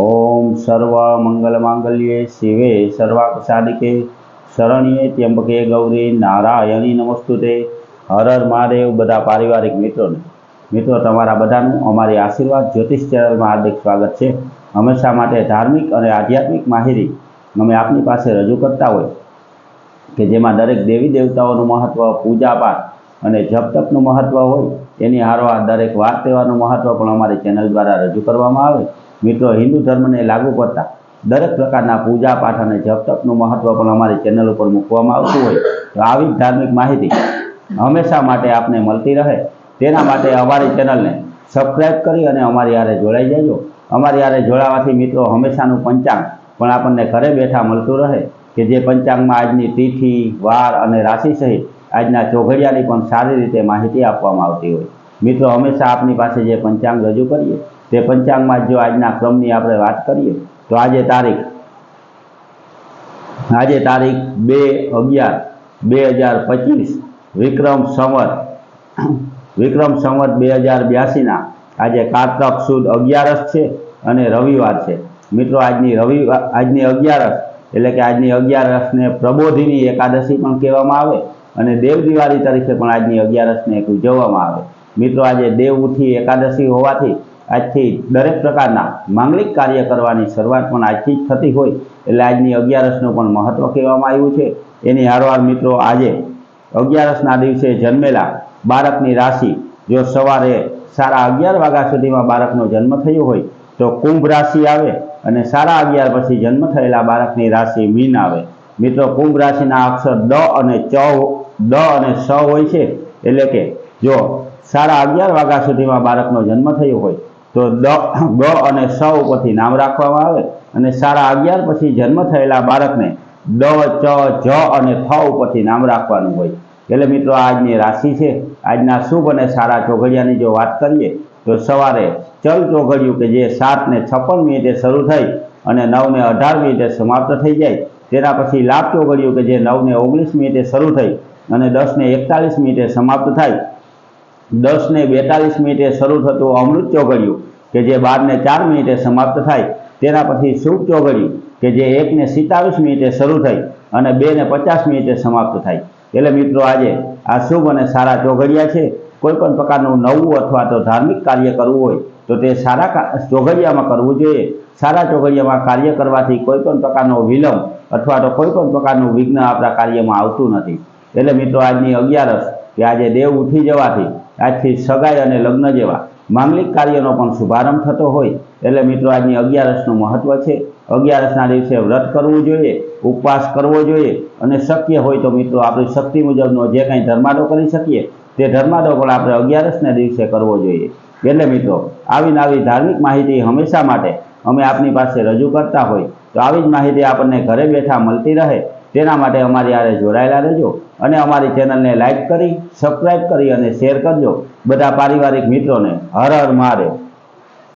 ओम सर्व मंगल मांगल्ये शिवे सर्वासादिके शरण्ये त्र्यंबके गौरी नारायणी नमस्तुते। हर हर महादेव। बधा पारिवारिक मित्रों तमारा बधानुं अमारी आशीर्वाद ज्योतिष चैनल में हार्दिक स्वागत है। हमेशा माटे धार्मिक और आध्यात्मिक माहिती अमे आपनी पासे रजू करता होय के जेमां दरेक देवी देवताओं महत्व, पूजा पाठ और जप तपनुं महत्व होय एनी हारोहार दरेक वार तहेवारनुं महत्व पण अमारी चैनल द्वारा रजू करवामां आवे। मित्रों हिंदू धर्म ने लागू करता दरेक प्रकारना पूजा पाठ और जप तपनुं महत्व पण अमारी चैनल पर मूकवामां आवतुं होय तो आवी धार्मिक माहिती हमेशा माटे आपने मळती रहे तेना माटे अमारी चैनल ने सब्सक्राइब करी अने अमारी हारे जोड़ाई जाजो। अमारी हारे जोड़ावाथी मित्रों हमेशानुं पंचांग पण आपणे घरे बैठा मळतुं रहे के जे पंचांग में आजनी तिथि, वार और राशि सहित आजना चौघड़ियानी पण सारी रीते माहिती आपवामां आवती होय। मित्रों हमेशा आपनी पासे जे पंचांग रजू करीए ते पंचांग में जो आजना क्रमनी आपणे वात करीए तो आज तारीख 2/11/2025 विक्रम संवत 2082 ना आज कार्तक सुद 11 है और रविवार है। मित्रों आजनी 11 एटले के आजनी 11 ने प्रबोधिनी एकादशी पण कहेवामां आवे अने देव दिवाળી तरीके पण आजनी 11 ने उजववामां आवे। मित्रों आज देव उठी एकादशी होवाथी आजथी दरेक प्रकारना मांगलिक कार्य करवानी शरूआत पण आजथी ज थती होय एटले आजनी 11 नुं पण महत्व कहेवामां आव्युं छे। एनी हारोहार मित्रों आज 11 ना दिवसे जन्मेला बाळकनी राशि जो सवारे 11:30 वाग्या सुधीमां बाळकनो जन्म थयो होय तो कुंभ राशि आवे अने 11:30 पछी जन्म थयेला बाळकनी राशि मीन आवे। मित्रों कुंभ राशिना अक्षर द अने स होय छे एटले के जो 11:30 वाग्या सुधीमां बाळकनो जन्म थयो होय तो ग और स उपरथी नाम राखवामां आवे अने 11:30 पछी जन्म थयेला बाळकने द, च, ज और थ उपरथी नाम राखवानुं होय। एटले मित्रों आजनी राशि है आजना शुभ और सारा चौघड़ियानी जो बात करिए तो सवारे चल चौघड़ियुं के जे 7:56 शुरू थई और 9:18 समाप्त थई जाय तेना पछी लाभ चौघड़ियुं के जे 9:19 शुरू थई और 10:41 समाप्त थाय। 10:42 शुरू थतुं अमृत चौघड़ियुं के जे 12:04 समाप्त थाय तेना पछी शुभ चौघड़ियुं के जे 1:27 शुरू थई और 2:50 समाप्त थाय। एटले मित्रों आज आ शुभ और सारा चौघड़िया है। कोईपण प्रकारनुं नवुं अथवा तो धार्मिक कार्य करवुं होय तो ते सारा चौघड़ियामां करवुं जोईए। सारा चौघड़ियामां कार्य करवाथी कोईपण प्रकारनो विलंब अथवा तो कोईपण प्रकारनुं विघ्न आपणा कार्यमां आवतुं नथी। एटले मित्रों आजनी 11 के आज देव उठी जवाथी आजथी सगाई और लग्न जेवा मांगलिक कार्यनो पण शुभारंभ थतो होय एटले मित्रों आजनी 11 नुं महत्व छे। 11 ना दिवसे व्रत करवुं जोईए, उपवास करवो जोईए अने शक्य होय तो मित्रों आपणी शक्ति मुजबनो जे कंई धर्माडो करी शकीए ते धर्माडो पण आपणे 11 ना दिवसे करवो जोईए। एटले मित्रों आवी नवी धार्मिक माहिती हमेशा माटे अमे आपनी पासे रजू करता होय तो आवी ज माहिती आपणे घरे बैठा मळती रहे तेना माटे अमारी हारे जोड़ायेला रहेजो अने अमारी चेनल ने लाइक करी, सब्सक्राइब करी अने शेर करजो। बधा पारिवारिक मित्रों ने हर हर महादेव।